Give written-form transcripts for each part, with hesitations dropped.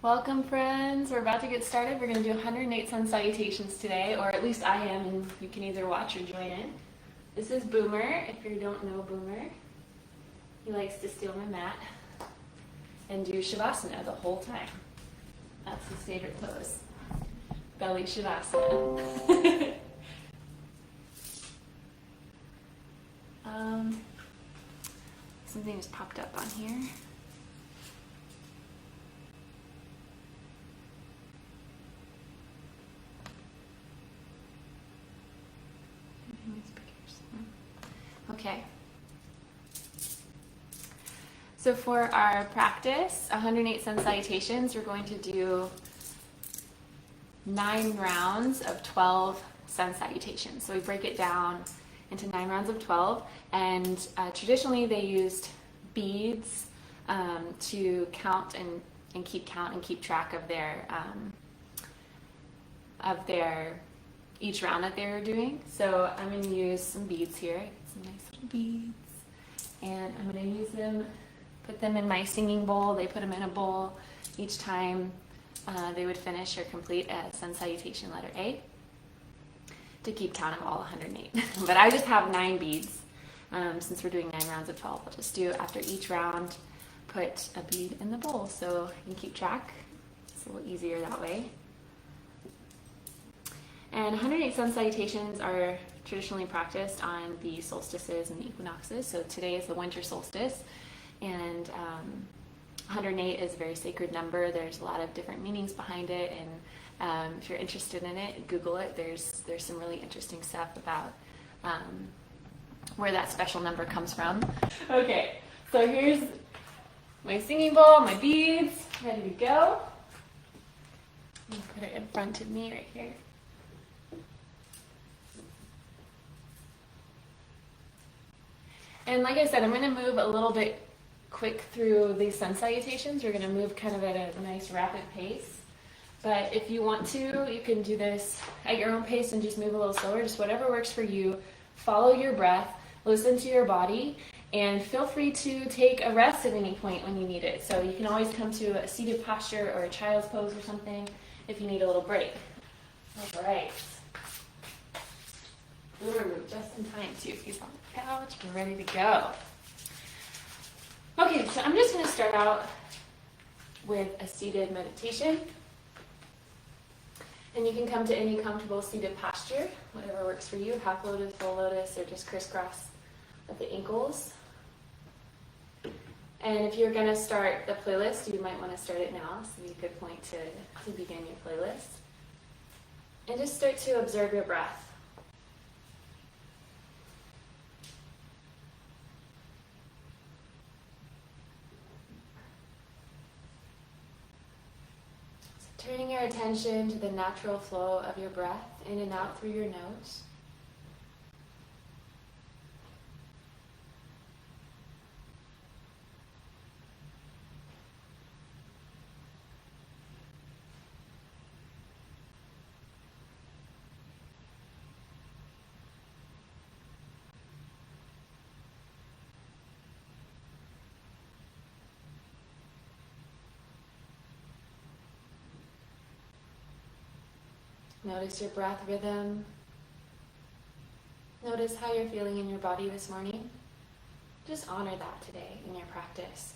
Welcome, friends. We're about to get started. We're going to do 108 sun salutations today, or at least I am, and you can either watch or join in. This is Boomer. If you don't know Boomer, he likes to steal my mat and do Shavasana the whole time. That's his favorite pose. Belly Shavasana. Something just popped up on here. Okay. So for our practice, 108 sun salutations, we're going to do 9 rounds of 12 sun salutations. So we break it down into 9 rounds of 12, and traditionally they used beads to count and keep track of their each round that they were doing. So I'm going to use some beads here, some nice little beads, and I'm going to use them, put them in my singing bowl. They put them in a bowl each time they would finish or complete a sun salutation letter A, to keep count of all 108. But I just have 9 beads. Since we're doing 9 rounds of 12, I'll just do, after each round, put a bead in the bowl so you can keep track. It's a little easier that way. And 108 sun salutations are traditionally practiced on the solstices and the equinoxes. So today is the winter solstice, and 108 is a very sacred number. There's a lot of different meanings behind it, and if you're interested in it, Google it. There's some really interesting stuff about where that special number comes from. Okay, so here's my singing bowl, my beads, ready to go. I'm gonna put it in front of me right here. And like I said, I'm going to move a little bit quick through these sun salutations. We're going to move kind of at a nice rapid pace. But if you want to, you can do this at your own pace and just move a little slower, just whatever works for you. Follow your breath, listen to your body, and feel free to take a rest at any point when you need it. So you can always come to a seated posture or a child's pose or something if you need a little break. All right. Ooh, just in time too. He's on the couch. We're ready to go. Okay, so I'm just going to start out with a seated meditation. And you can come to any comfortable seated posture, whatever works for you, half lotus, full lotus, or just crisscross at the ankles. And if you're going to start the playlist, you might want to start it now. So it'd be a good point to begin your playlist. And just start to observe your breath. Turning your attention to the natural flow of your breath in and out through your nose. Notice your breath rhythm. Notice how you're feeling in your body this morning. Just honor that today in your practice.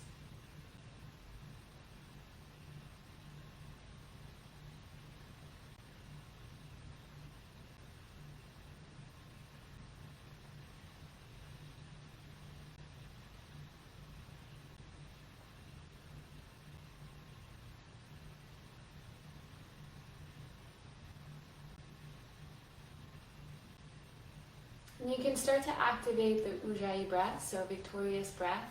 And you can start to activate the Ujjayi breath, so victorious breath.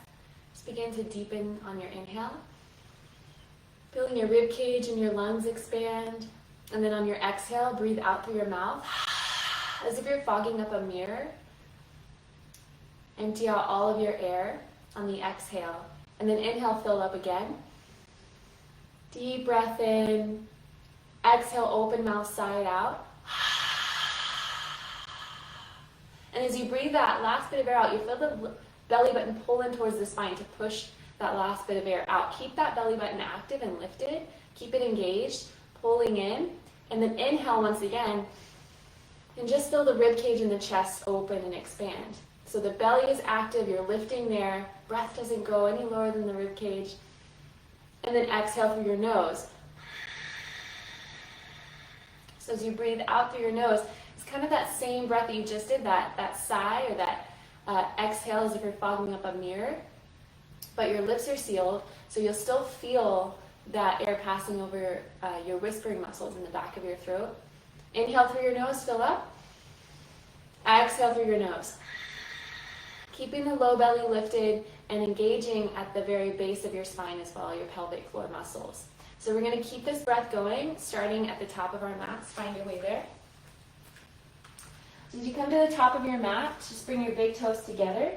Just begin to deepen on your inhale. Feeling your rib cage and your lungs expand. And then on your exhale, breathe out through your mouth, as if you're fogging up a mirror. Empty out all of your air on the exhale. And then inhale, fill up again. Deep breath in. Exhale, open mouth, side out. And as you breathe that last bit of air out, you feel the belly button pull in towards the spine to push that last bit of air out. Keep that belly button active and lifted. Keep it engaged, pulling in. And then inhale once again. And just feel the rib cage and the chest open and expand. So the belly is active, you're lifting there. Breath doesn't go any lower than the rib cage. And then exhale through your nose. So as you breathe out through your nose, it's kind of that same breath that you just did, that sigh or that exhale as if you're fogging up a mirror. But your lips are sealed, so you'll still feel that air passing over your whispering muscles in the back of your throat. Inhale through your nose, fill up. Exhale through your nose. Keeping the low belly lifted and engaging at the very base of your spine as well, your pelvic floor muscles. So we're going to keep this breath going, starting at the top of our mats. Find your way there. As you come to the top of your mat, just bring your big toes together.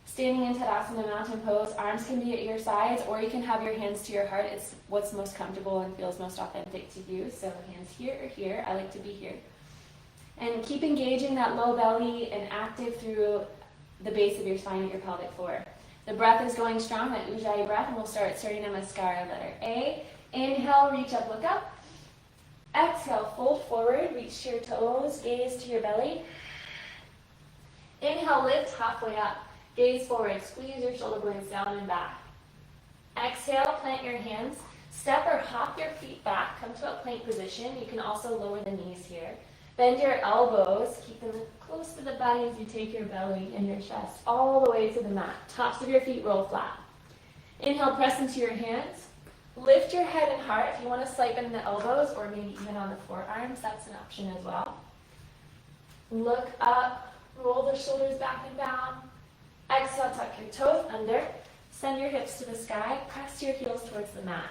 Standing in Tadasana Mountain Pose, arms can be at your sides, or you can have your hands to your heart. It's what's most comfortable and feels most authentic to you. So hands here or here. I like to be here. And keep engaging that low belly and active through the base of your spine at your pelvic floor. The breath is going strong, that Ujjayi breath, and we'll start Surya Namaskara, letter A. Inhale, reach up, look up. Exhale, fold forward, reach to your toes, gaze to your belly. Inhale, lift halfway up. Gaze forward, squeeze your shoulder blades down and back. Exhale, plant your hands. Step or hop your feet back, come to a plank position. You can also lower the knees here. Bend your elbows, keep them close to the body as you take your belly and your chest all the way to the mat. Tops of your feet roll flat. Inhale, press into your hands. Lift your head and heart. If you want to slight bend the elbows or maybe even on the forearms, that's an option as well. Look up, roll the shoulders back and down. Exhale, tuck your toes under. Send your hips to the sky. Press your heels towards the mat.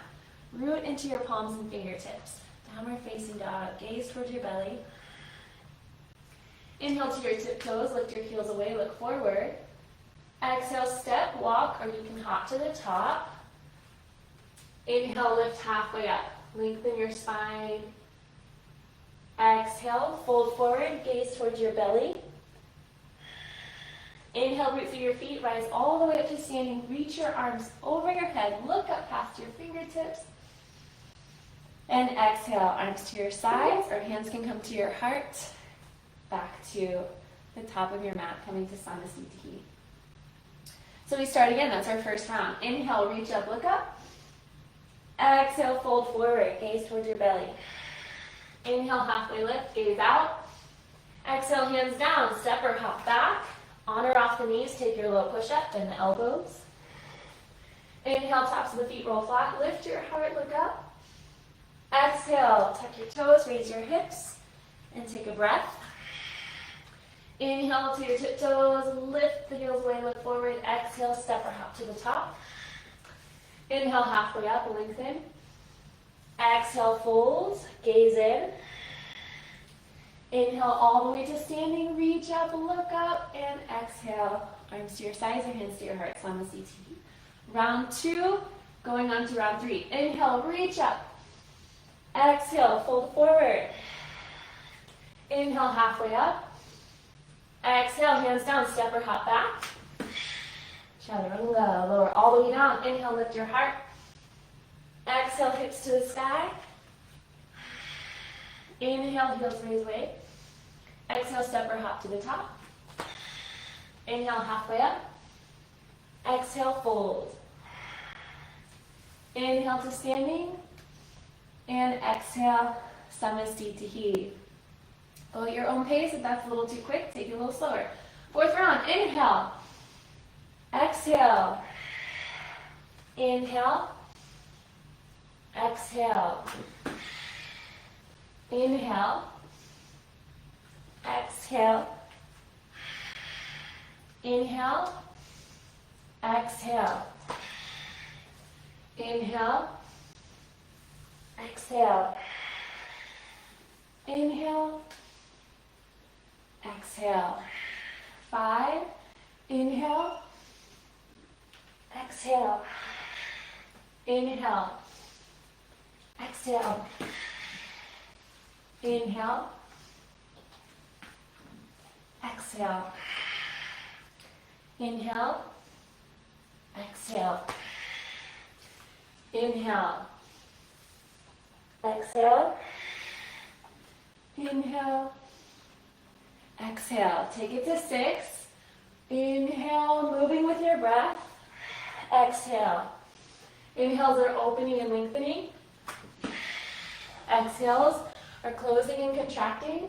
Root into your palms and fingertips. Downward facing dog. Gaze towards your belly. Inhale to your tiptoes. Lift your heels away. Look forward. Exhale, step, walk, or you can hop to the top. Inhale, lift halfway up. Lengthen your spine. Exhale, fold forward. Gaze towards your belly. Inhale, root through your feet, rise all the way up to standing. Reach your arms over your head. Look up past your fingertips. And exhale, arms to your sides, or hands can come to your heart. Back to the top of your mat, coming to Samasthiti. So we start again, that's our first round. Inhale, reach up, look up. Exhale, fold forward, gaze towards your belly. Inhale, halfway lift, gaze out. Exhale, hands down, step or hop back. On or off the knees, take your low push-up, bend the elbows. Inhale, tops of the feet roll flat. Lift your heart, look up. Exhale, tuck your toes, raise your hips, and take a breath. Inhale to your tiptoes, lift the heels away, look forward. Exhale, step or hop to the top. Inhale, halfway up, lengthen. Exhale, fold, gaze in. Inhale all the way to standing, reach up, look up, and exhale. Arms to your sides, your hands to your heart, Samasthiti. Round 2, going on to round 3. Inhale, reach up. Exhale, fold forward. Inhale, halfway up. Exhale, hands down, step or hop back. Chaturanga, lower all the way down. Inhale, lift your heart. Exhale, hips to the sky. Inhale, heels raise away. Exhale, step or hop to the top. Inhale, halfway up. Exhale, fold. Inhale to standing. And exhale, Samasthiti. Go at your own pace. If that's a little too quick, take it a little slower. 4th round, inhale. Exhale. Inhale. Exhale. Inhale. Exhale. Inhale. Exhale. Inhale. Exhale. Inhale. Exhale. 5. Inhale. Exhale. Inhale. Exhale. Inhale. Exhale. Inhale. Exhale. Inhale. Exhale. Inhale. Exhale. Take it to 6. Inhale, moving with your breath. Exhale. Inhales are opening and lengthening. Exhales are closing and contracting.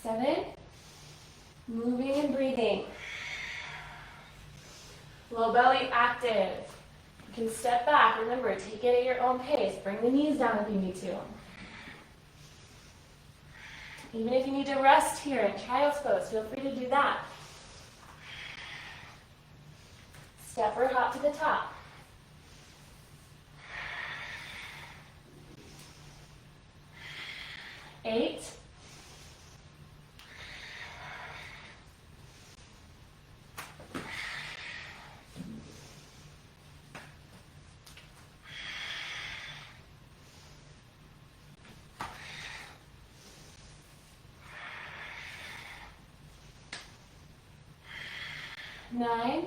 Seven. Moving and breathing. Low belly active. You can step back. Remember, take it at your own pace. Bring the knees down if you need to. Even if you need to rest here in child's pose, feel free to do that. Step or hop to the top. 8. 9.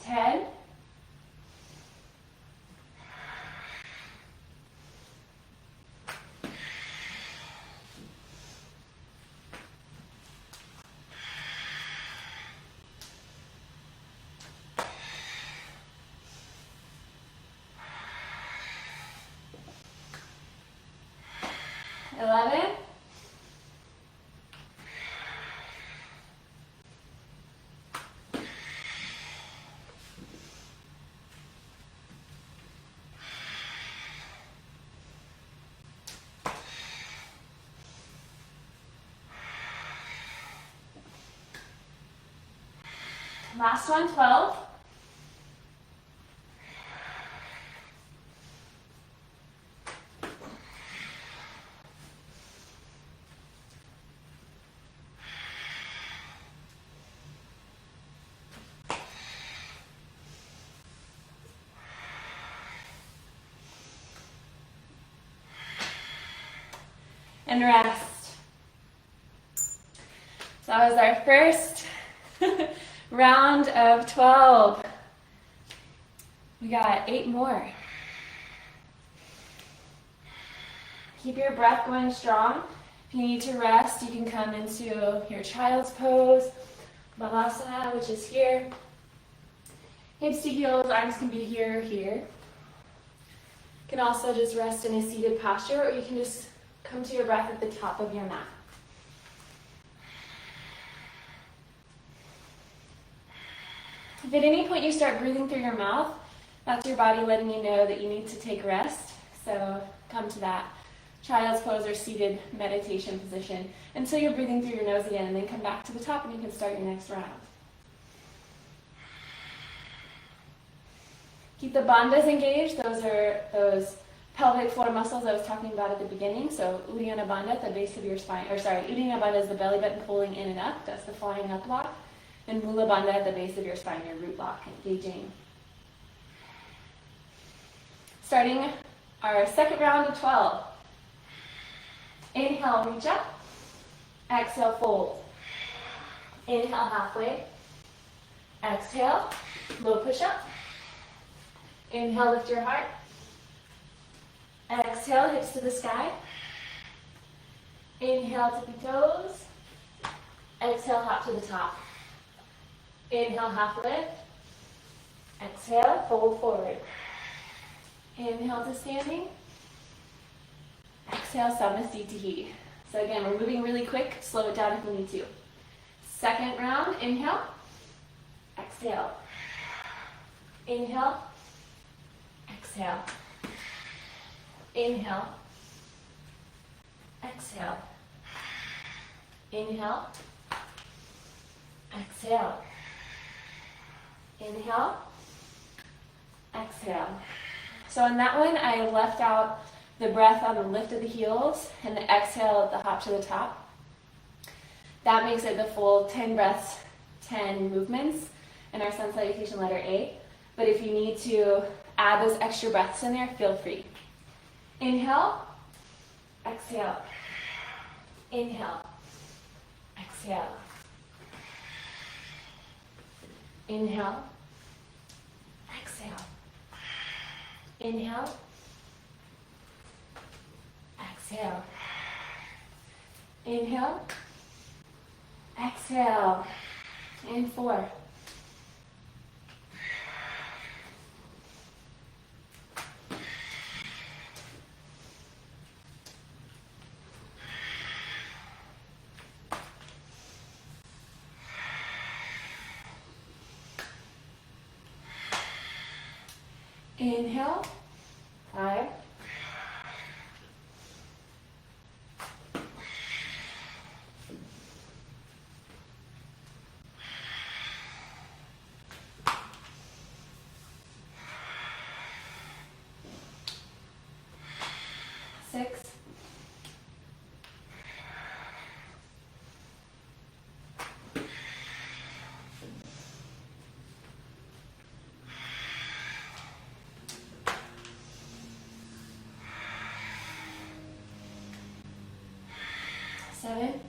10. 11. 12. And rest. So that was our first round of 12. We got 8 more. Keep your breath going strong. If you need to rest, you can come into your child's pose, Shavasana, which is here. Hips to heels, arms can be here or here. You can also just rest in a seated posture, or you can just come to your breath at the top of your mat. If at any point you start breathing through your mouth, that's your body letting you know that you need to take rest. So come to that child's pose or seated meditation position until you're breathing through your nose again, and then come back to the top and you can start your next round. Keep the bandhas engaged. Those are those pelvic floor muscles I was talking about at the beginning. So Uddiyana Bandha at the base of your spine, Uddiyana Bandha is the belly button pulling in and up. That's the flying up block. And Mula Bandha at the base of your spine, your root block, engaging. Starting our second round of 12. Inhale, reach up. Exhale, fold. Inhale, halfway. Exhale, low push up. Inhale, lift your heart. Exhale, hips to the sky. Inhale, tippy toes. Exhale, hop to the top. Inhale, half lift. Exhale, fold forward. Inhale to standing. Exhale, Samasthiti. So again, we're moving really quick. Slow it down if we need to. Second round, inhale. Exhale. Inhale. Exhale. Inhale. Exhale. Inhale. Exhale. Inhale, exhale. So in that one, I left out the breath on the lift of the heels and the exhale at the hop to the top. That makes it the full 10 breaths, 10 movements in our sun salutation letter A. But if you need to add those extra breaths in there, feel free. Inhale, exhale. Inhale, exhale. Inhale, exhale. Inhale, exhale. Inhale, exhale. And 4. Inhale, 5. Six. 7.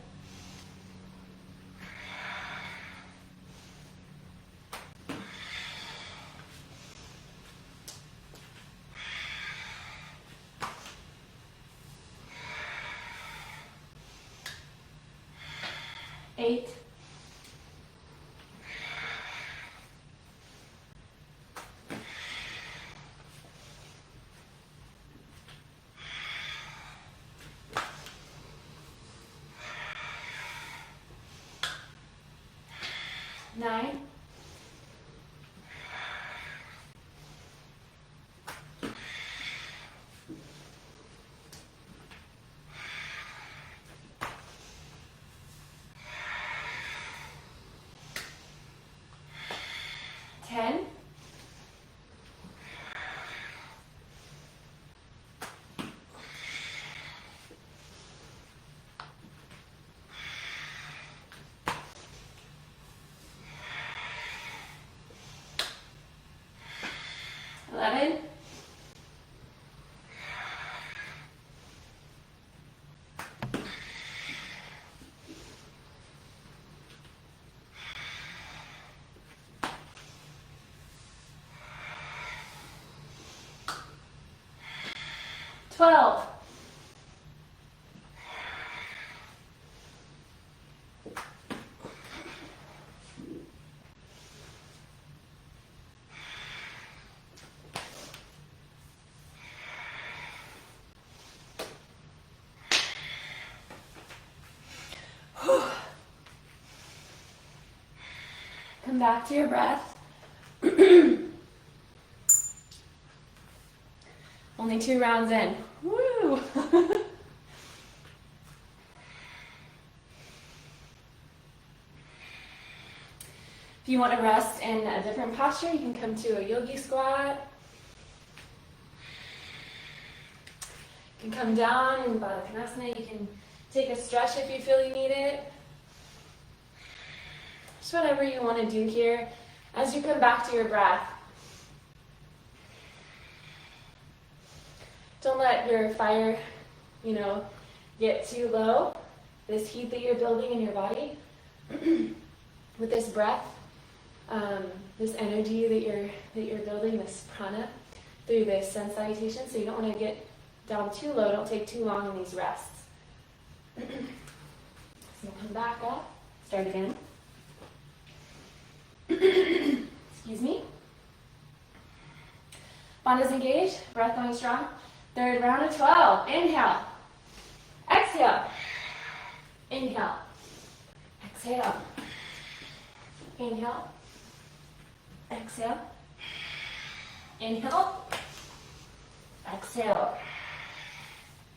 8. 9. 10. 11. 12. Come back to your breath. Only 2 rounds in. Woo! If you want to rest in a different posture, you can come to a yogi squat. You can come down in Baddha Konasana. You can take a stretch if you feel you need it. Just whatever you want to do here as you come back to your breath. Don't let your fire, get too low. This heat that you're building in your body with this breath, this energy that you're building, this prana, through this sun salutation. So you don't want to get down too low. Don't take too long in these rests. So come back up. Start again. Excuse me. Bandhas engaged. Breath going strong. Third round of 12. Inhale. Exhale. Inhale. Exhale. Inhale. Exhale. Inhale. Exhale.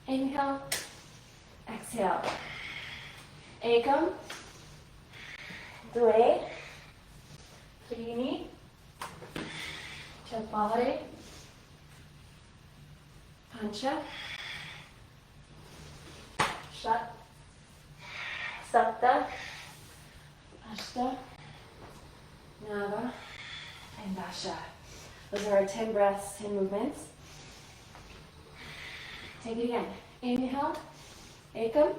Inhale. Exhale. Ekam. Dve. Trini. Chapare, Pancha, Shat, Sapta, Ashta, Nava, and Dasha. Those are our 10 breaths, 10 movements. Take it again. Inhale, Ekam,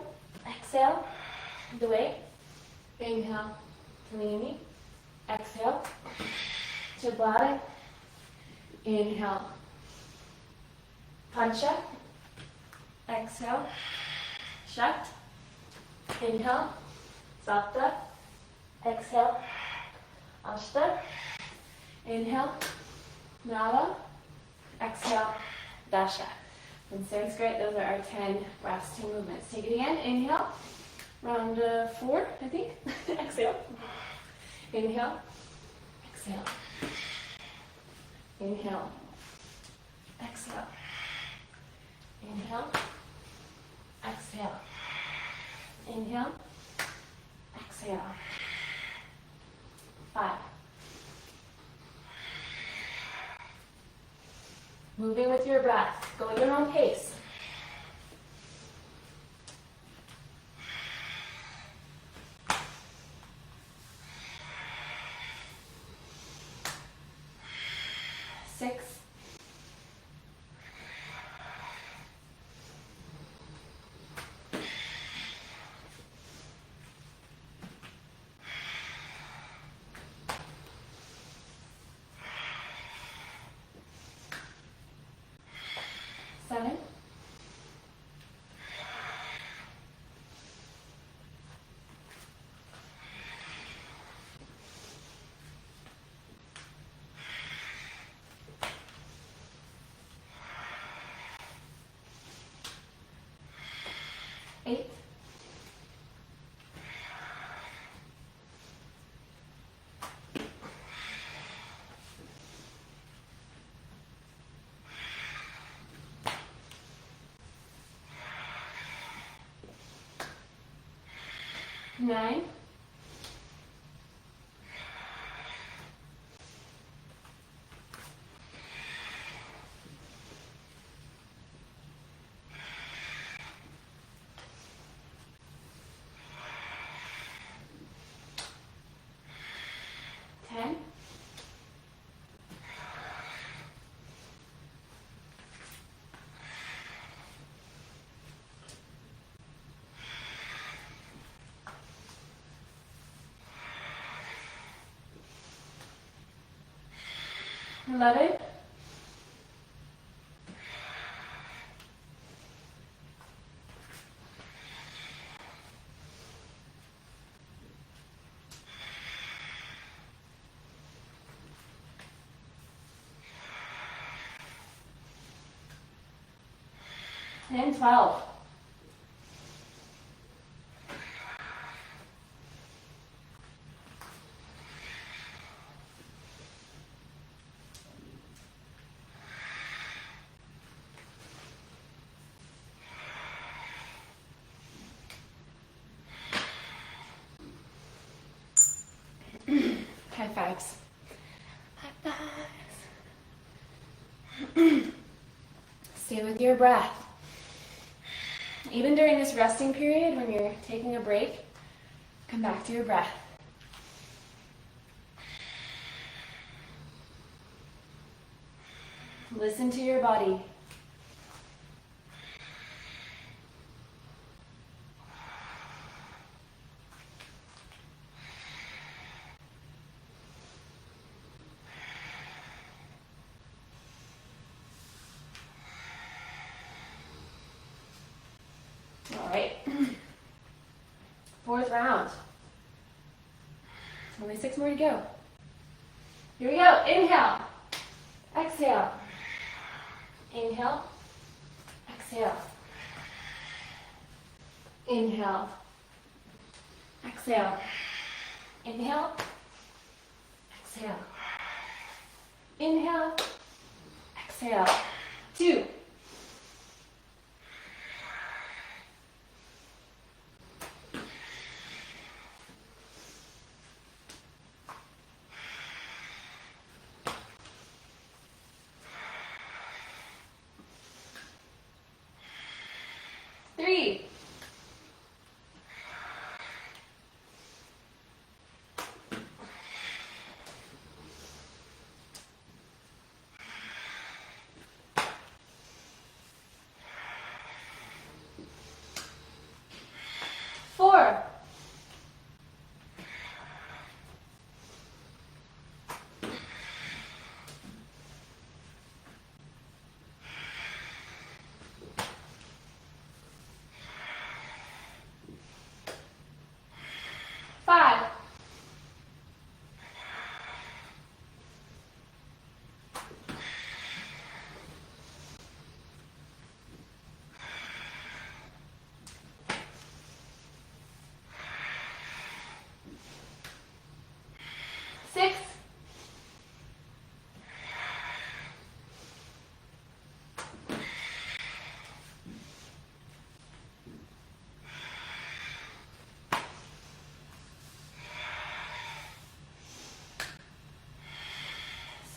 exhale, Dve, inhale, Tamini, exhale, Chabare, inhale, Pancha, exhale, Shat, inhale, Sapta, exhale, Ashta, inhale, Nava, exhale, Dasha. In Sanskrit, those are our 10 breaths, 10 movements. Take it again. Inhale, round 4, I think. Exhale. Inhale, exhale. Inhale, exhale. Inhale, exhale. Inhale, exhale. 5. Moving with your breath. Go at your own pace. 6. 7. 8. 9. 10. 11. 10, 12. 5 fives. 5 fives. Stay with your breath. Even during this resting period, when you're taking a break, come back to your breath. Listen to your body. All right. 4th round. Only 6 more to go. Here we go. Inhale. Exhale. Inhale. Exhale. Inhale. Exhale. Inhale. Exhale. Inhale. Exhale. 2.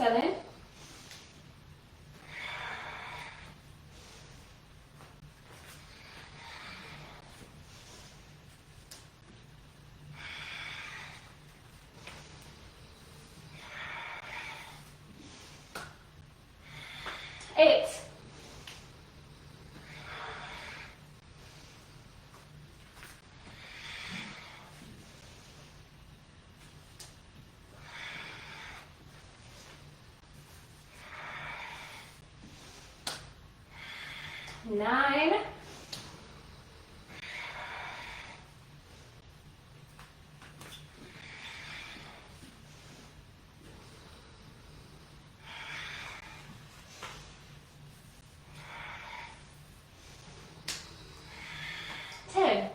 7, 8, 9, 10,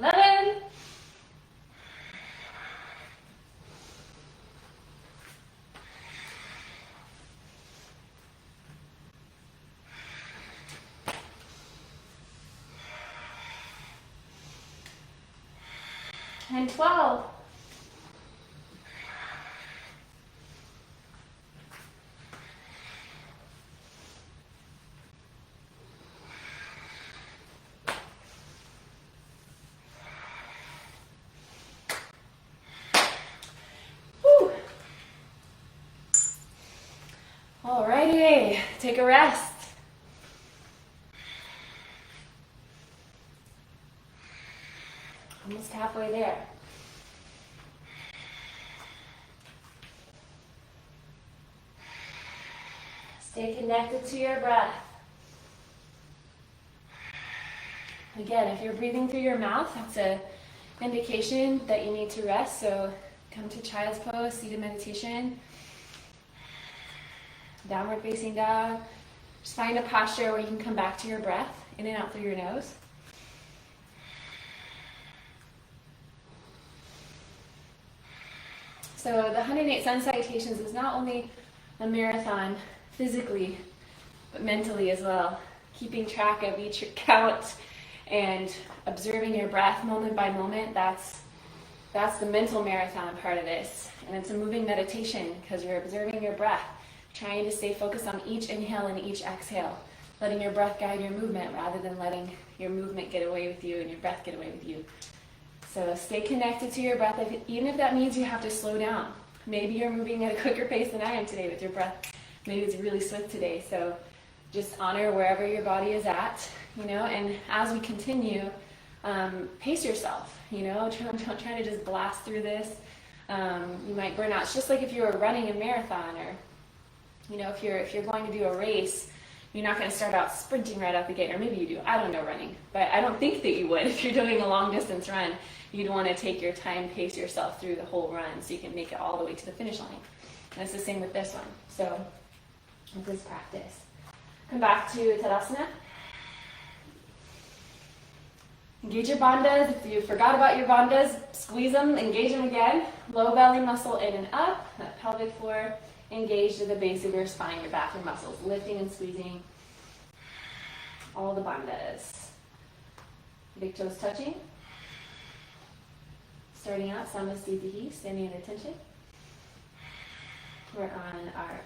11, 12. Whew. Alrighty, take a rest. Almost halfway there. Stay connected to your breath. Again, if you're breathing through your mouth, that's an indication that you need to rest. So come to child's pose, seated meditation, downward facing dog. Just find a posture where you can come back to your breath, in and out through your nose. So the 108 Sun Salutations is not only a marathon physically, but mentally as well. Keeping track of each count and observing your breath moment by moment, that's the mental marathon part of this. And it's a moving meditation because you're observing your breath, trying to stay focused on each inhale and each exhale, letting your breath guide your movement rather than letting your movement get away with you and your breath get away with you. So stay connected to your breath, even if that means you have to slow down. Maybe you're moving at a quicker pace than I am today with your breath. Maybe it's really swift today. So just honor wherever your body is at, and as we continue, pace yourself, don't try to just blast through this. You might burn out. It's just like if you were running a marathon, or, if you're going to do a race, you're not going to start out sprinting right out the gate, or maybe you do. I don't know running, but I don't think that you would. If you're doing a long distance run, you'd want to take your time, pace yourself through the whole run so you can make it all the way to the finish line. And it's the same with this one. So with this practice, come back to Tadasana. Engage your bandhas. If you forgot about your bandhas, squeeze them, engage them again. Low belly muscle in and up, that pelvic floor engaged at the base of your spine, your bathroom muscles, lifting and squeezing all the bandhas. Big toes touching. Starting out, Samasthiti, standing at attention. We're on our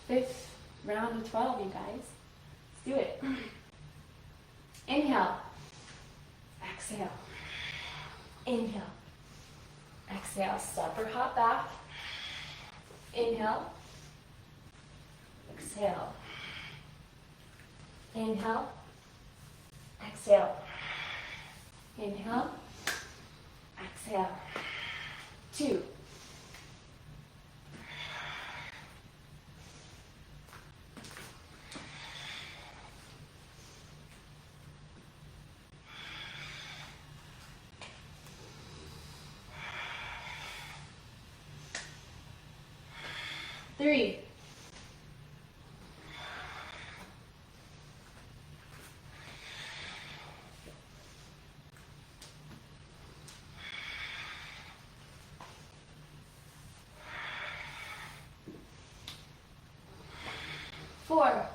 5th round of 12, you guys. Let's do it. Inhale. Exhale. Inhale. Exhale. Step or hop back. Inhale. Exhale. Inhale. Exhale. Inhale. Exhale. 2. Three. 2. 4,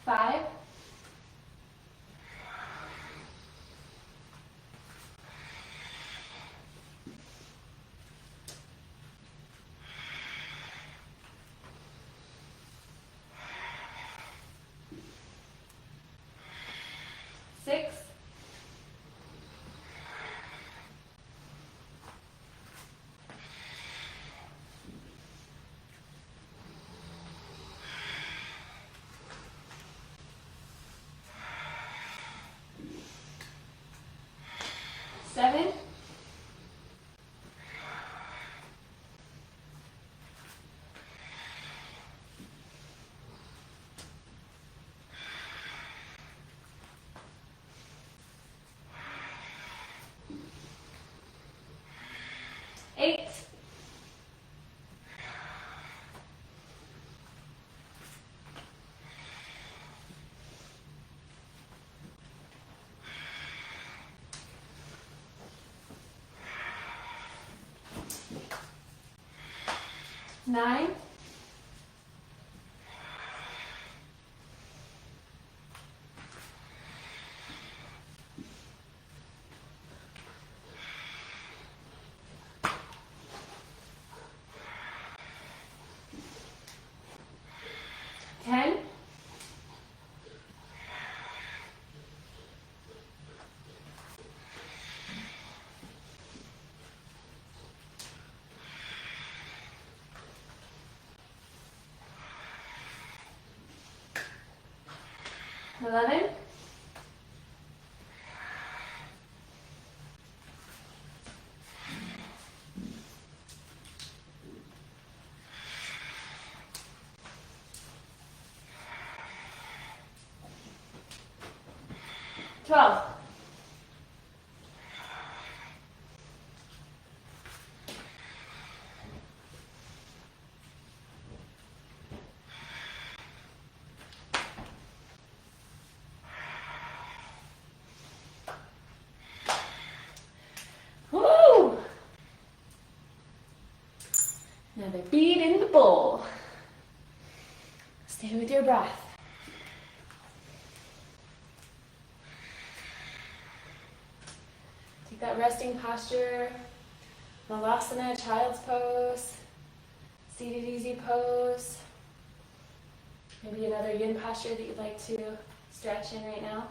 5, 6, 7, 8, 9, 10, 11, 12, 'Woo! Another bead in the bowl. Stay with your breath. Take that resting posture, Shavasana, child's pose, seated easy pose. Maybe another yin posture that you'd like to stretch in right now.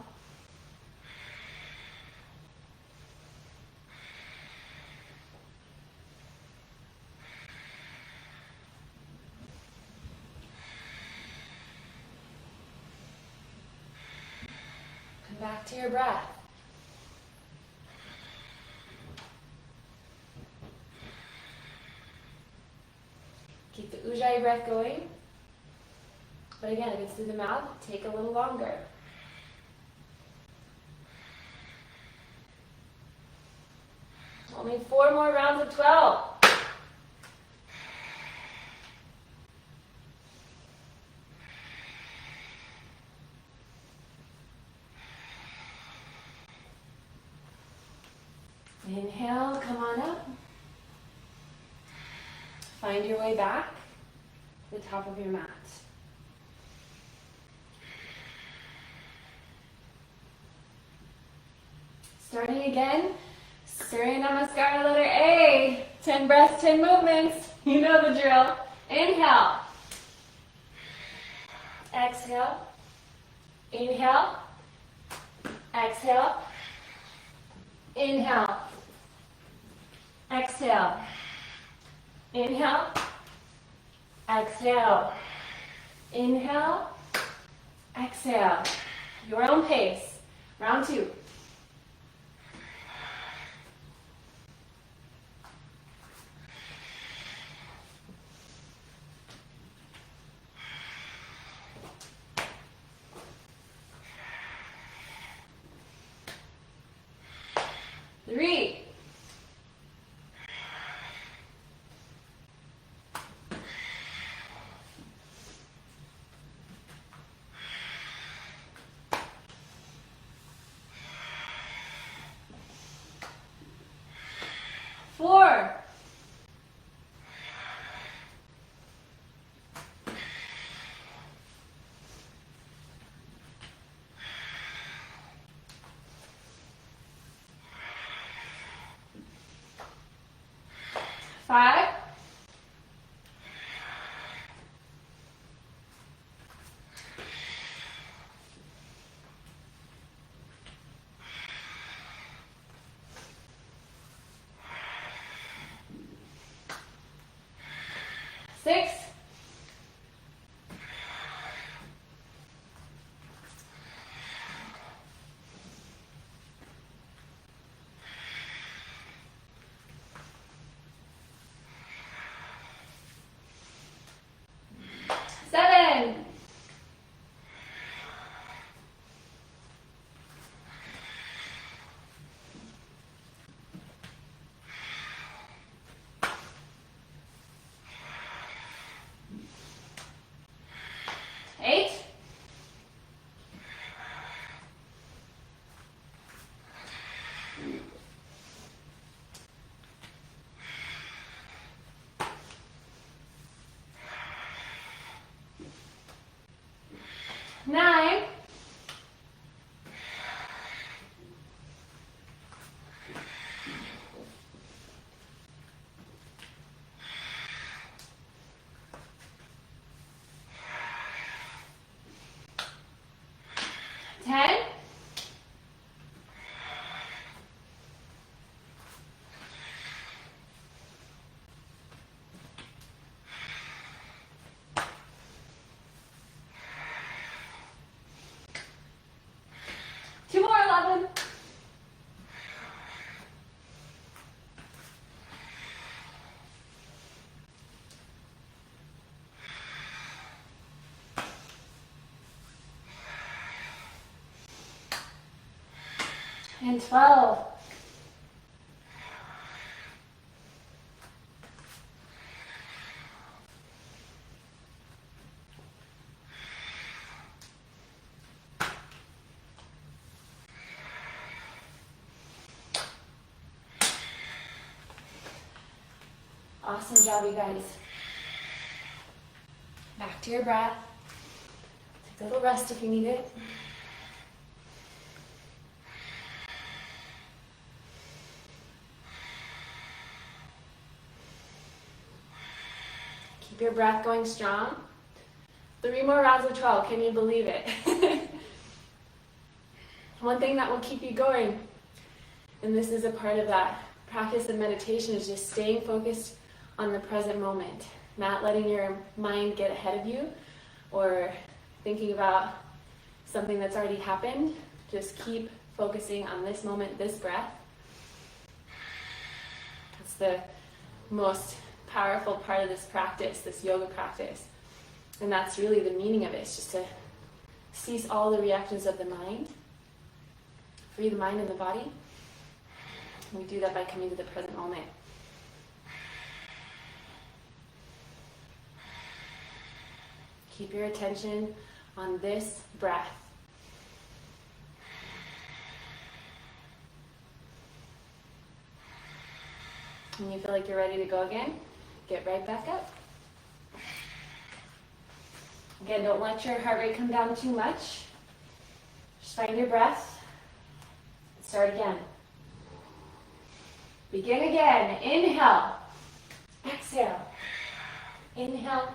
Come back to your breath. Keep the Ujjayi breath going. But again, if it's through the mouth, take a little longer. Only 4 more rounds of 12. Inhale, come on up. Find your way back to the top of your mat. Starting again, Surya Namaskara, letter A. 10 breaths, 10 movements. You know the drill. Inhale. Exhale. Inhale. Exhale. Inhale. Exhale. Inhale. Exhale. Inhale. Exhale. Your own pace. Round 2. Three. 2. 6, 7, 8, 9, 10, 2 more, 11, 12. Awesome job, you guys. Back to your breath. Take a little rest if you need it. Keep your breath going strong. 3 more rounds of 12. Can you believe it? One thing that will keep you going, and this is a part of that practice of meditation, is just staying focused on the present moment, not letting your mind get ahead of you or thinking about something that's already happened. Just keep focusing on this moment, this breath. That's the most powerful part of this practice, this yoga practice. And that's really the meaning of it. It's just to cease all the reactions of the mind, free the mind and the body. And we do that by coming to the present moment. Keep your attention on this breath. When you feel like you're ready to go again, get right back up. Again, don't let your heart rate come down too much. Just find your breath. Start again. Begin again. Inhale. Exhale. Inhale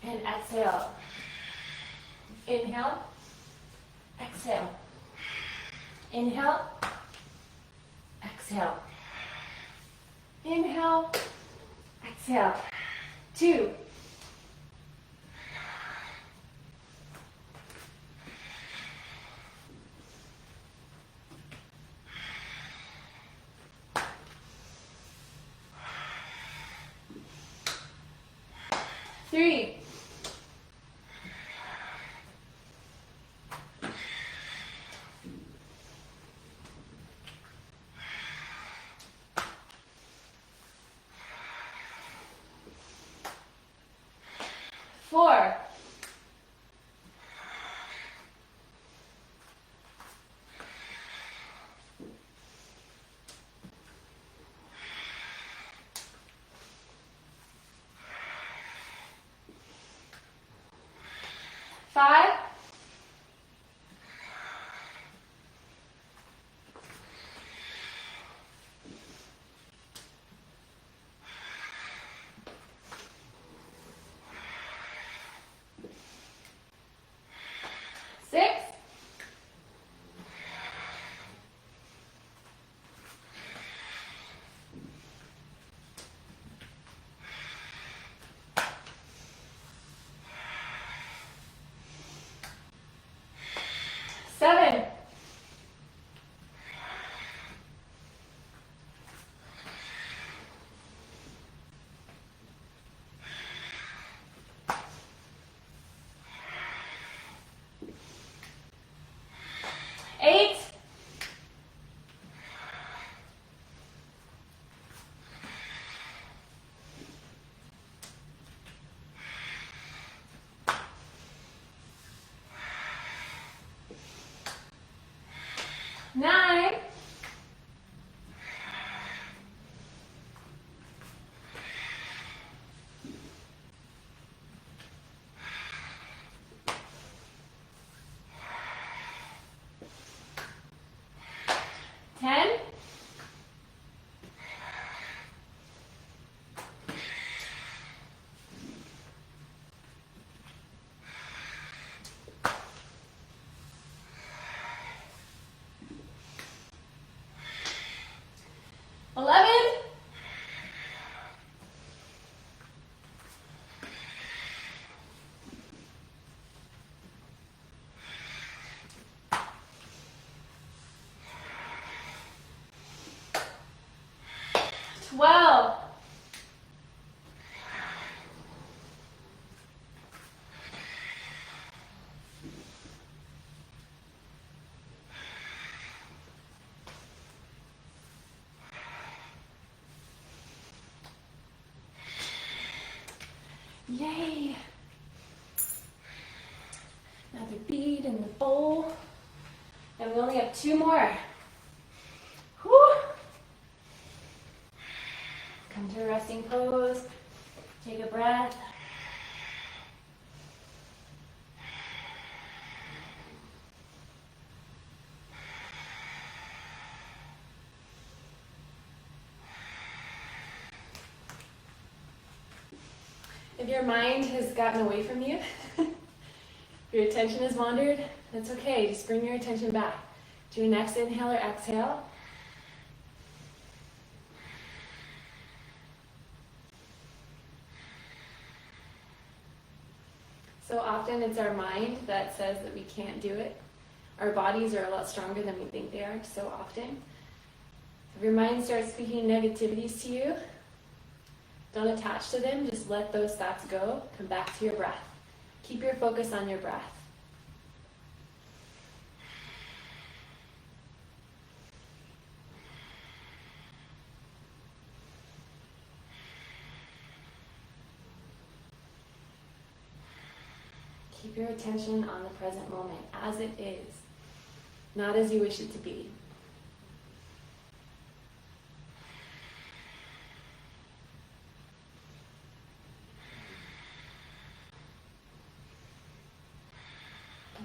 and exhale. Inhale. Exhale. Inhale. Exhale. Inhale. Exhale. 2. 3. 4. 3. 12. Yay! Another bead in the bowl. And we only have 2 more. Whew. Come to a resting pose. Take a breath. If your mind has gotten away from you, your attention has wandered, that's okay. Just bring your attention back. Do your next inhale or exhale. So often it's our mind that says that we can't do it. Our bodies are a lot stronger than we think they are so often. If your mind starts speaking negativities to you, don't attach to them, just let those thoughts go. Come back to your breath. Keep your focus on your breath. Keep your attention on the present moment as it is, not as you wish it to be.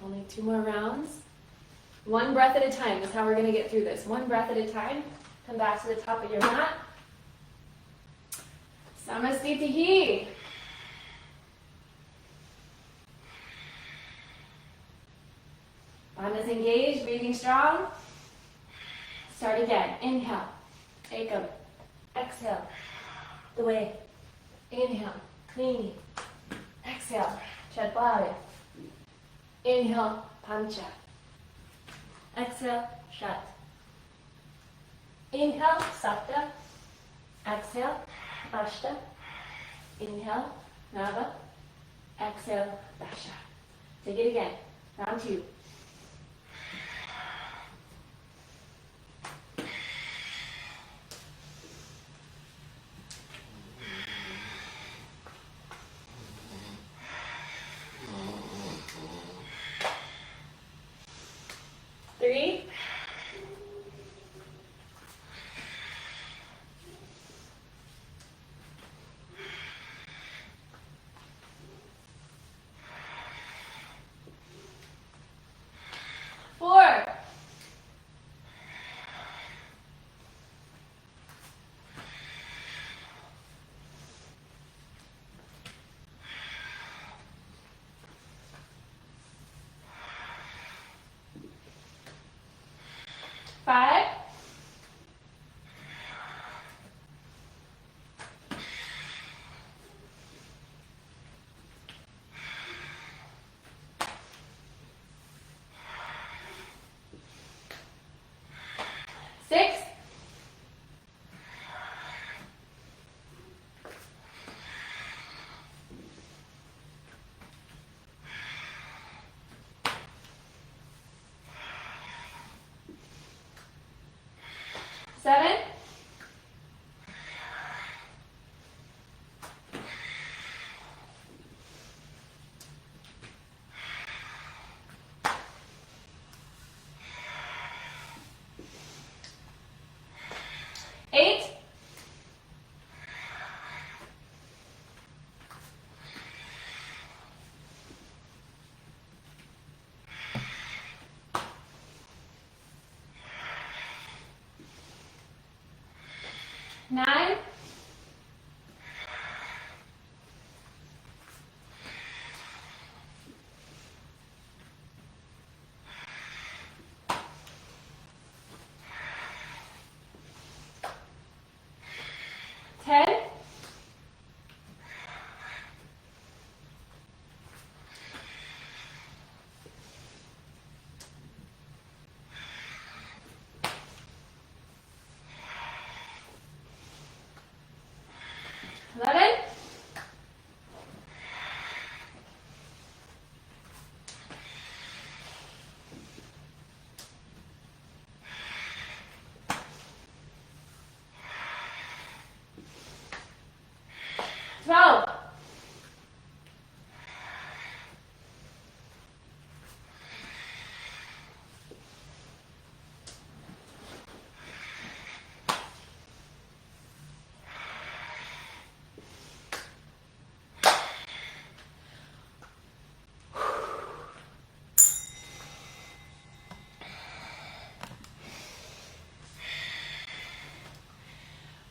Only 2 more rounds. 1 breath at a time is how we're going to get through this. 1 breath at a time. Come back to the top of your mat. Samastitihi. Bandhas engaged, breathing strong. Start again. Inhale. Ekam. Exhale. The way. Inhale. Klini. Exhale. Chadbari. Inhale, pancha. Exhale, shat. Inhale, sapta. Exhale, ashta. Inhale, nava. Exhale, dasha. Take it again. Round 2. Five. 6. 5.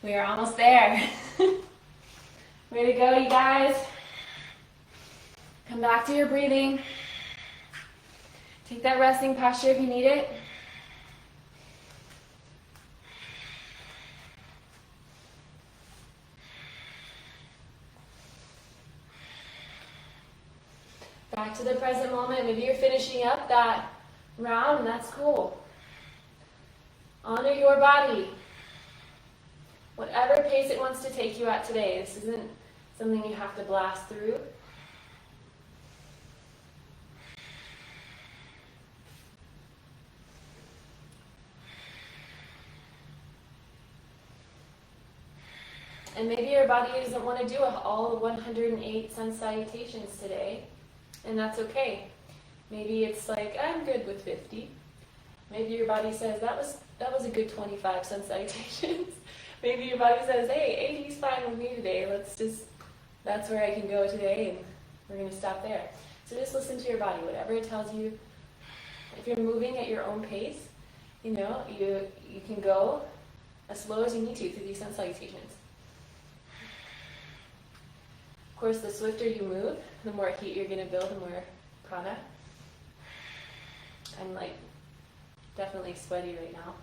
We are almost there. Way to go, you guys. Come back to your breathing. Take that resting posture if you need it. Back to the present moment. Maybe you're finishing up that round, and that's cool. Honor your body. Whatever pace it wants to take you at today. This isn't something you have to blast through. And maybe your body doesn't want to do all 108 sun salutations today, and that's okay. Maybe it's like, I'm good with 50. Maybe your body says, that was a good 25 sun salutations. Maybe your body says, hey, 80 is fine with me today. That's where I can go today, and we're going to stop there. So just listen to your body, whatever it tells you. If you're moving at your own pace, you can go as slow as you need to through these sun salutations. Of course, the swifter you move, the more heat you're going to build, the more prana. I'm definitely sweaty right now.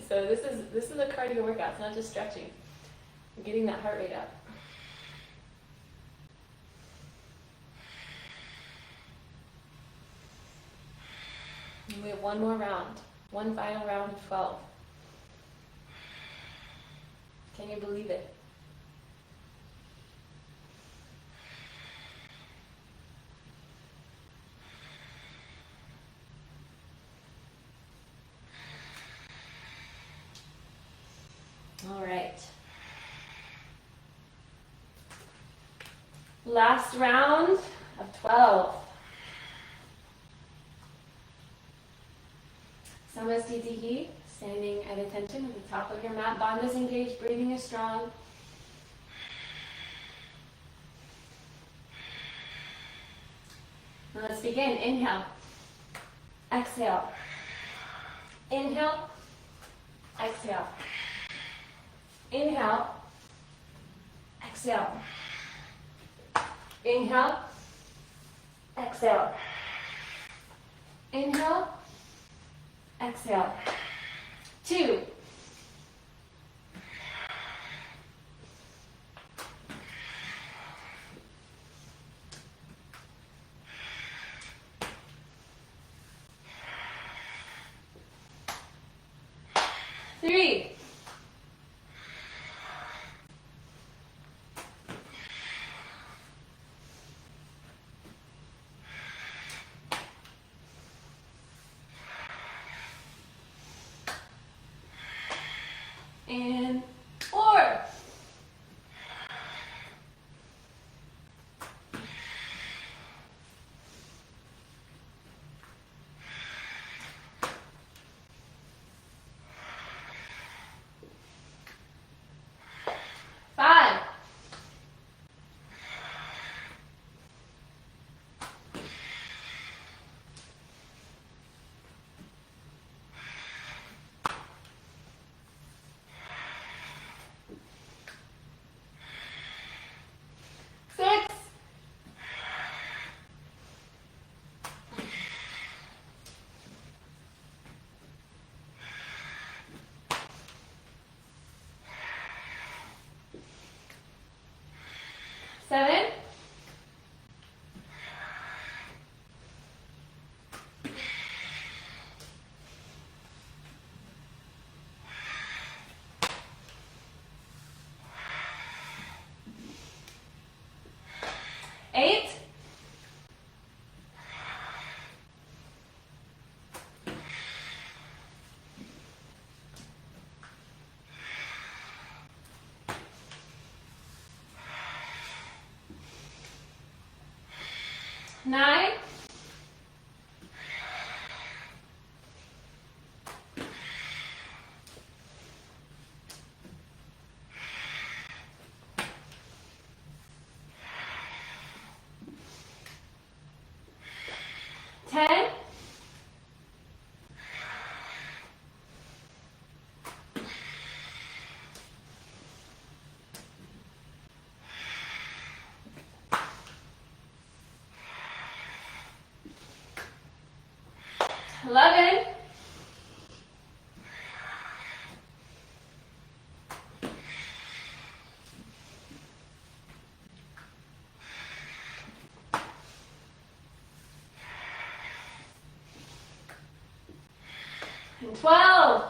So this is a cardio workout. It's not just stretching. You're getting that heart rate up. And we have one more round. One final round of 12. Can you believe it? All right. Last round of 12. Samastitihi, standing at attention at the top of your mat. Bandha is engaged, breathing is strong. Now let's begin. Inhale. Exhale. Inhale. Exhale. Inhale. Exhale. Inhale. Exhale. Inhale. Exhale. 2. Three. 4. 5. 6. 7. 8. 9. 10. 9. 11. And 12.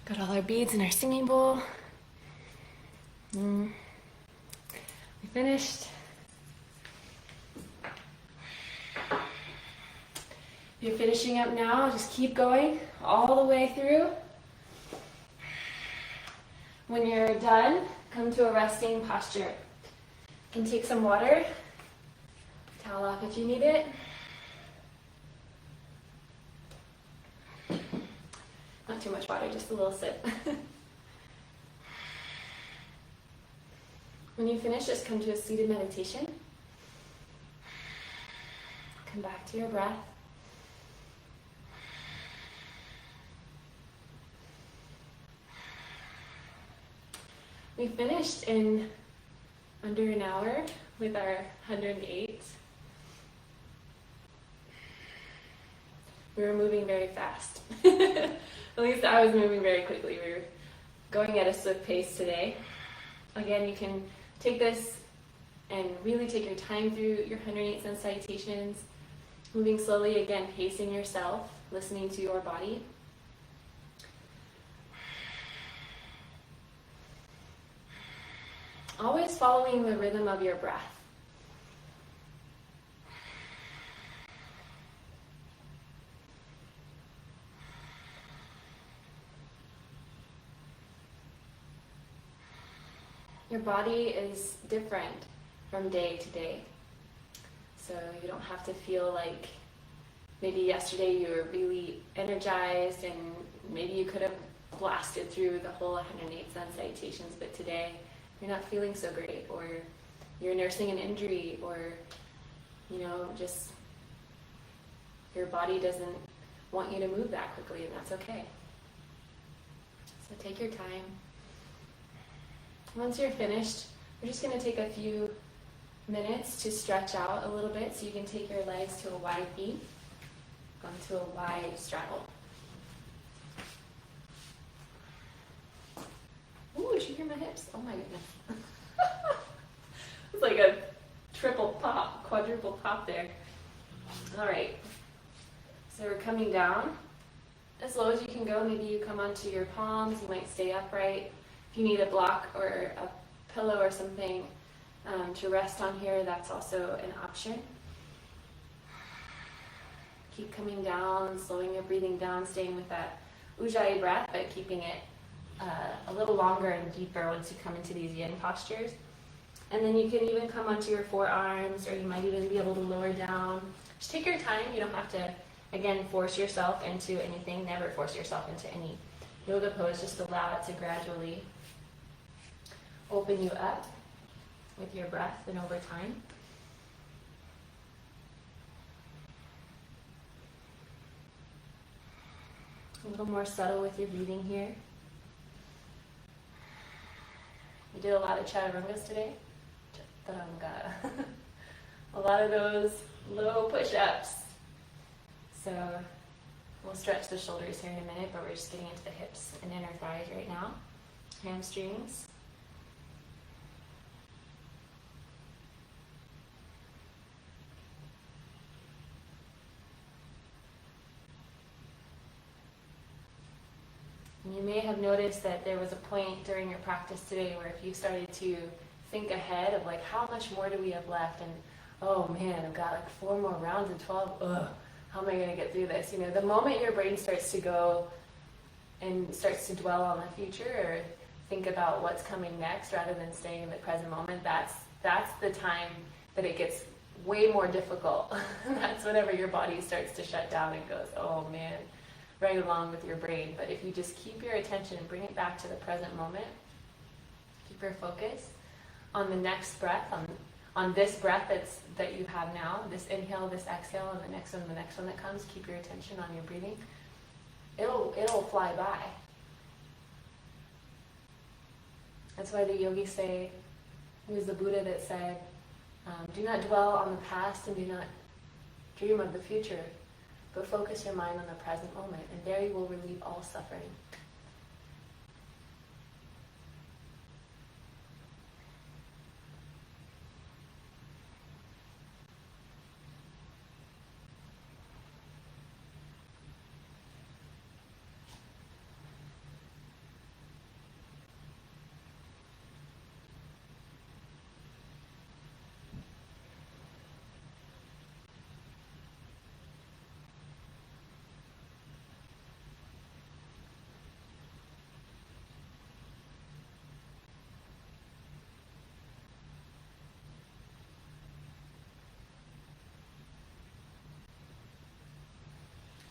Got all our beads in our singing bowl. We finished. You're finishing up now. Just keep going all the way through. When you're done, come to a resting posture. You can take some water. Towel off if you need it. Not too much water, just a little sip. When you finish, just come to a seated meditation. Come back to your breath. We finished in under an hour with our 108. We were moving very fast. At least I was moving very quickly. We were going at a swift pace today. Again, you can take this and really take your time through your 108 sun salutations, moving slowly, again, pacing yourself, listening to your body. Always following the rhythm of your breath. Your body is different from day to day. So you don't have to feel like maybe yesterday you were really energized and maybe you could have blasted through the whole 108 sun salutations, but today you're not feeling so great, or you're nursing an injury, or just your body doesn't want you to move that quickly, and that's okay. So take your time. Once you're finished, we're just going to take a few minutes to stretch out a little bit so you can take your legs to a wide V, onto a wide straddle. Ooh, did you hear my hips? Oh my goodness. It's like a triple pop, quadruple pop there. All right. So we're coming down as low as you can go. Maybe you come onto your palms. You might stay upright. If you need a block or a pillow or something to rest on here, that's also an option. Keep coming down, slowing your breathing down, staying with that ujjayi breath, but keeping it a little longer and deeper once you come into these yin postures. And then you can even come onto your forearms, or you might even be able to lower down. Just take your time. You don't have to, again, force yourself into anything. Never force yourself into any yoga pose. Just allow it to gradually open you up with your breath and over time. A little more subtle with your breathing here. We did a lot of chaturangas today. Chaturanga. A lot of those low push-ups. So we'll stretch the shoulders here in a minute, but we're just getting into the hips and inner thighs right now. Hamstrings. And you may have noticed that there was a point during your practice today where if you started to think ahead of like, how much more do we have left? And oh man, I've got like 4 more rounds and 12. Ugh, how am I going to get through this? The moment your brain starts to go and starts to dwell on the future or think about what's coming next rather than staying in the present moment, that's the time that it gets way more difficult. That's whenever your body starts to shut down and goes, oh man, right along with your brain. But if you just keep your attention and bring it back to the present moment, keep your focus on the next breath, on this breath that you have now, this inhale, this exhale, and the next one that comes, keep your attention on your breathing. It'll fly by. That's why the yogis say, it was the Buddha that said, do not dwell on the past and do not dream of the future, but focus your mind on the present moment, and there you will relieve all suffering.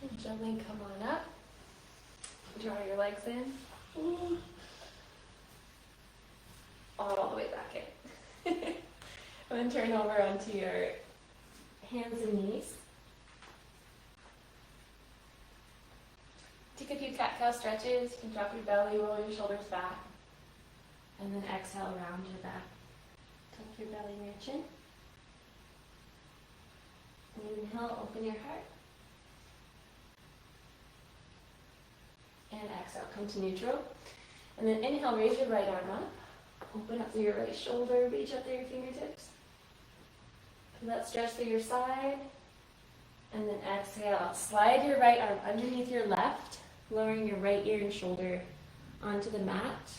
And gently come on up. Draw your legs in. All the way back in. And then turn over onto your hands and knees. Take a few cat-cow stretches. You can drop your belly, roll your shoulders back. And then exhale, round your back. Tuck your belly and your chin. Inhale, open your heart. And exhale, come to neutral. And then inhale, raise your right arm up. Open up through your right shoulder, reach up through your fingertips. Feel that stretch through your side. And then exhale, slide your right arm underneath your left, lowering your right ear and shoulder onto the mat.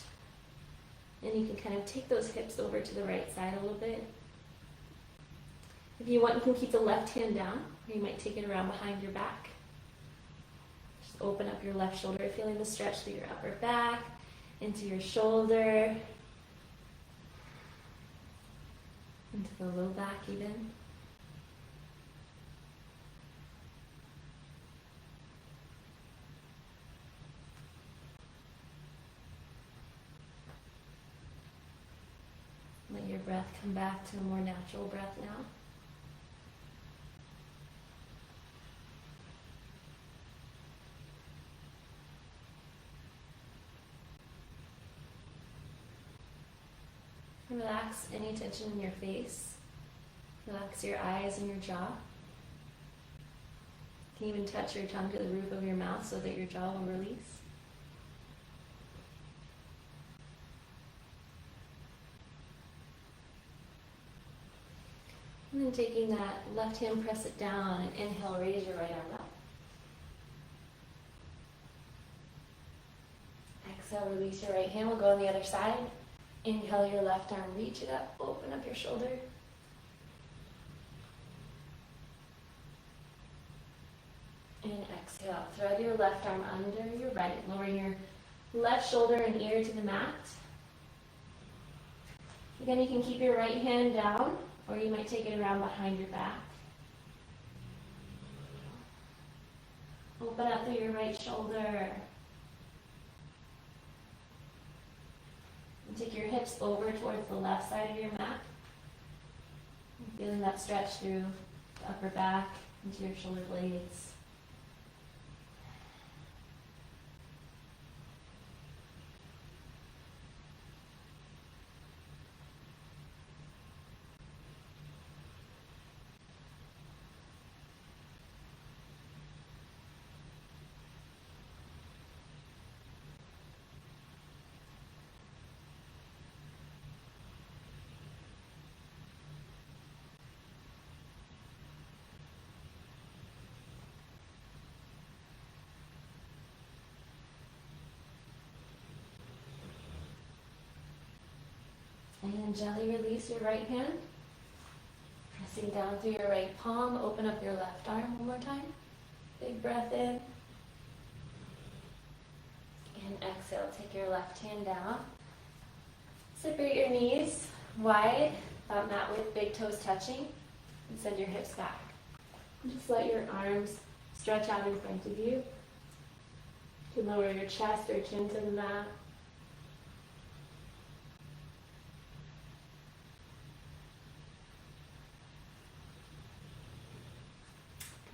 And you can kind of take those hips over to the right side a little bit. If you want, you can keep the left hand down, or you might take it around behind your back. Just open up your left shoulder, feeling the stretch through your upper back, into your shoulder, into the low back even. Let your breath come back to a more natural breath now. Relax any tension in your face. Relax your eyes and your jaw. You can even touch your tongue to the roof of your mouth so that your jaw will release. And then taking that left hand, press it down, and inhale, raise your right arm up. Exhale, release your right hand. We'll go on the other side. Inhale your left arm, reach it up, open up your shoulder. And exhale, thread your left arm under your right, lowering your left shoulder and ear to the mat. Again, you can keep your right hand down, or you might take it around behind your back. Open up through your right shoulder. And take your hips over towards the left side of your mat. Feeling that stretch through the upper back into your shoulder blades. And gently release your right hand. Pressing down through your right palm, open up your left arm one more time. Big breath in. And exhale, take your left hand down. Separate your knees wide, about mat width, big toes touching, and send your hips back. And just let your arms stretch out in front of you. You can lower your chest or chin to the mat.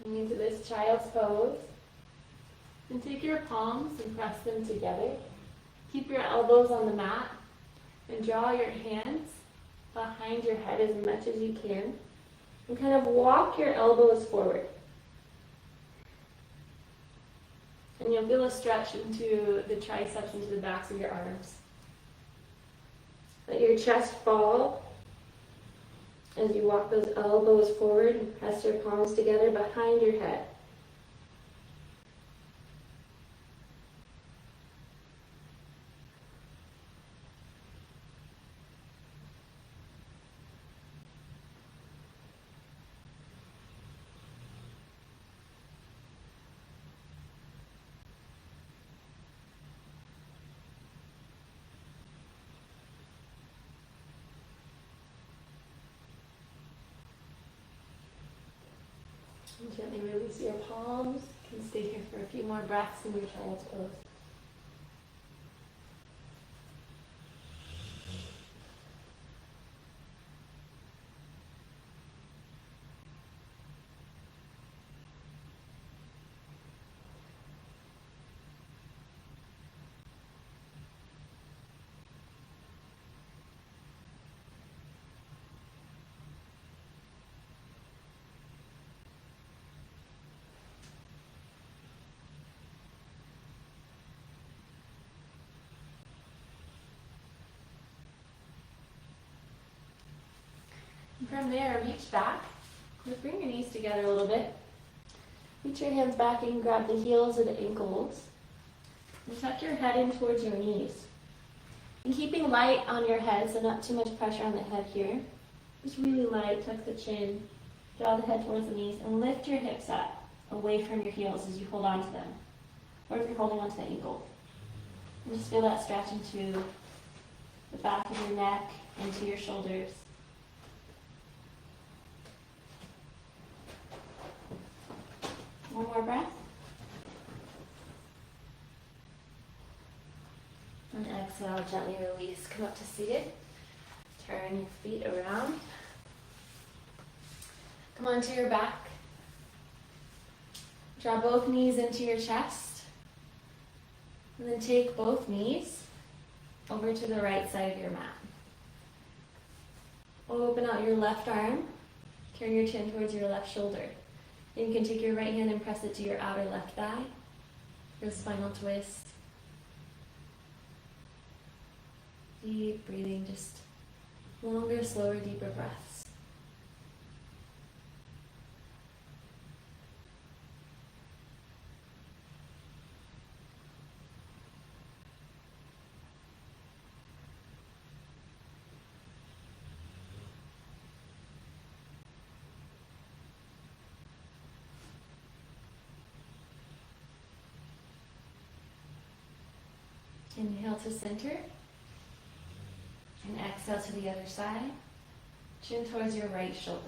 Coming into this child's pose. And take your palms and press them together. Keep your elbows on the mat and draw your hands behind your head as much as you can. And kind of walk your elbows forward. And you'll feel a stretch into the triceps, into the backs of your arms. Let your chest fall as you walk those elbows forward and press your palms together behind your head. And gently release your palms. You can stay here for a few more breaths in your child's pose. And from there, reach back. Just bring your knees together a little bit. Reach your hands back and grab the heels of the ankles. And tuck your head in towards your knees. And keeping light on your head, so not too much pressure on the head here. Just really light, tuck the chin, draw the head towards the knees, and lift your hips up away from your heels as you hold on to them. Or if you're holding onto the ankle. And just feel that stretch into the back of your neck, into your shoulders. One more breath. And exhale, gently release. Come up to seated. Turn your feet around. Come onto your back. Draw both knees into your chest. And then take both knees over to the right side of your mat. Open out your left arm. Turn your chin towards your left shoulder. Then you can take your right hand and press it to your outer left thigh. Your spinal twist. Deep breathing, just longer, slower, deeper breaths. Inhale to center. And exhale to the other side. Chin towards your right shoulder.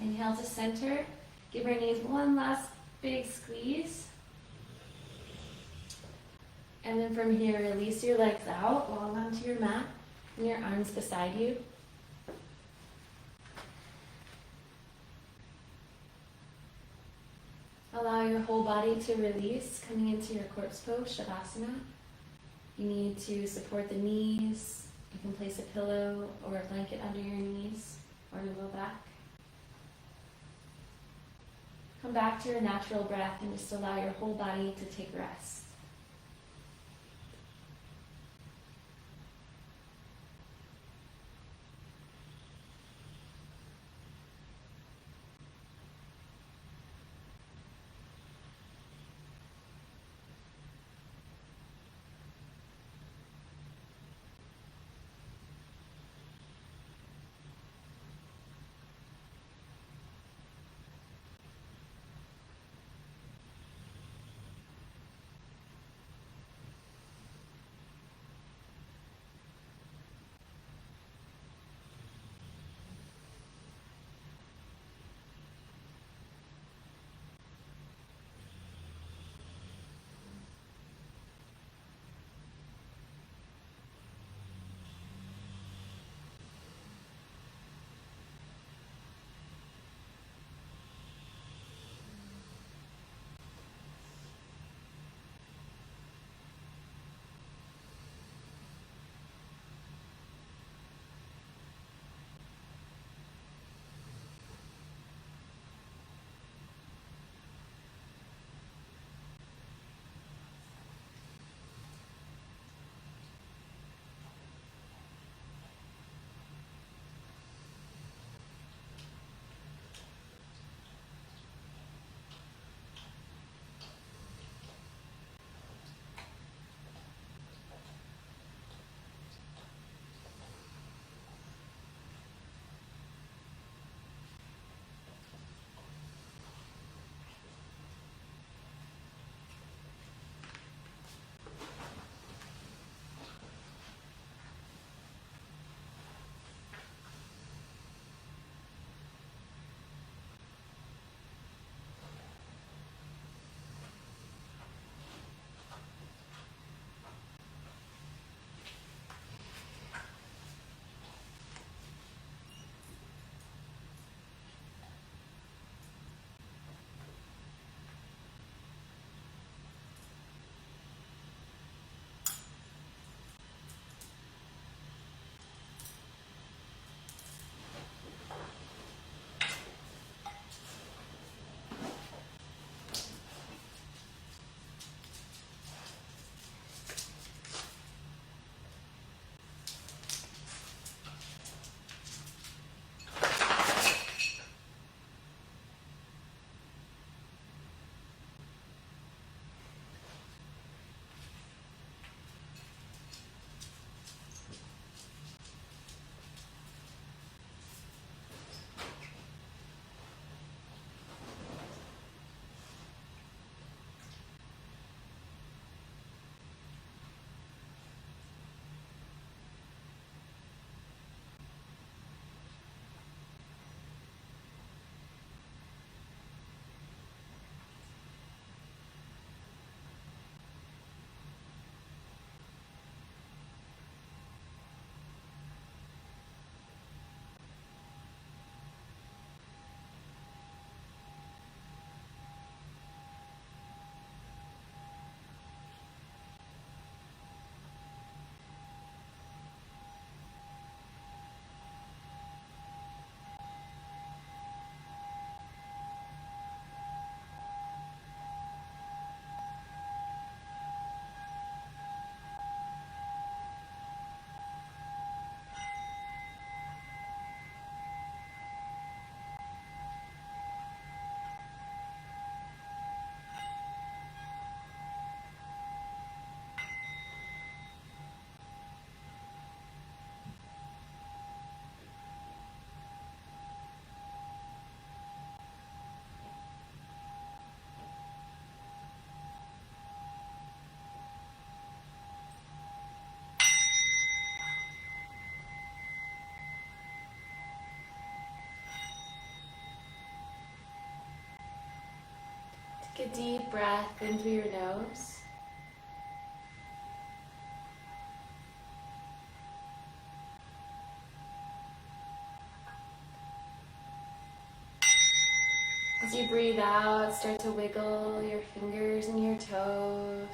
Inhale to center. Give your knees one last big squeeze. And then from here, release your legs out, long onto your mat, and your arms beside you. Allow your whole body to release, coming into your corpse pose, Shavasana. You need to support the knees. You can place a pillow or a blanket under your knees or your low back. Come back to your natural breath and just allow your whole body to take rest. Take a deep breath in through your nose. As you breathe out, start to wiggle your fingers and your toes.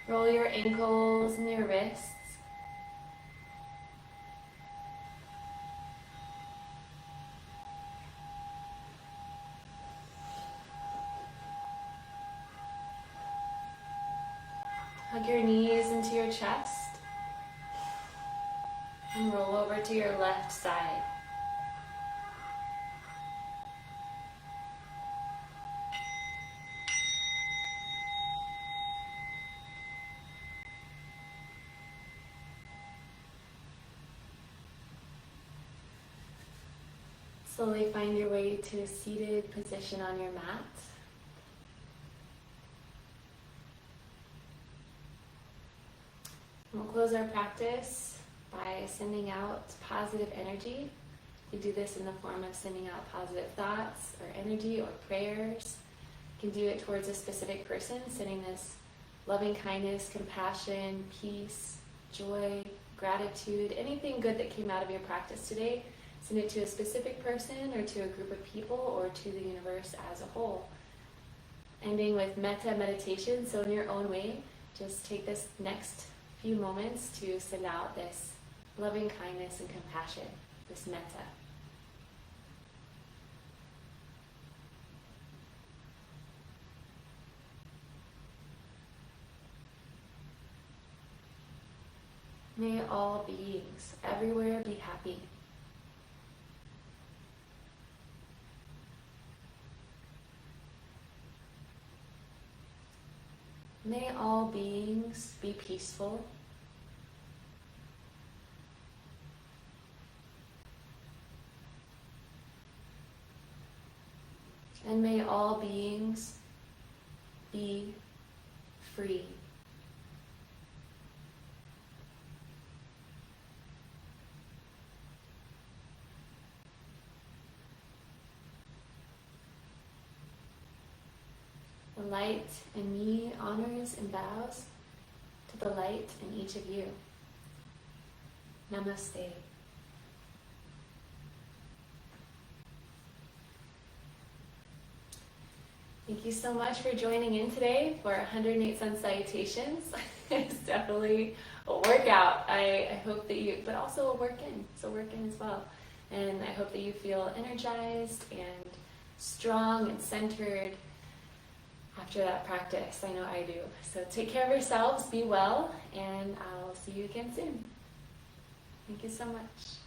Roll your ankles and your wrists. Hug your knees into your chest. And roll over to your left side. Slowly find your way to a seated position on your mat. We'll close our practice by sending out positive energy. You do this in the form of sending out positive thoughts or energy or prayers. You can do it towards a specific person, sending this loving kindness, compassion, peace, joy, gratitude, anything good that came out of your practice today. Send it to a specific person or to a group of people or to the universe as a whole. Ending with metta meditation, so in your own way, just take this next few moments to send out this loving kindness and compassion, this metta. May all beings everywhere be happy. May all beings be peaceful. And may all beings be free. The light in me honors and bows to the light in each of you. Namaste. Thank you so much for joining in today for 108 Sun Salutations. It's definitely a workout. I hope that you, but also a work-in. It's a work-in as well. And I hope that you feel energized and strong and centered after that practice. I know I do. So take care of yourselves, be well, and I'll see you again soon. Thank you so much.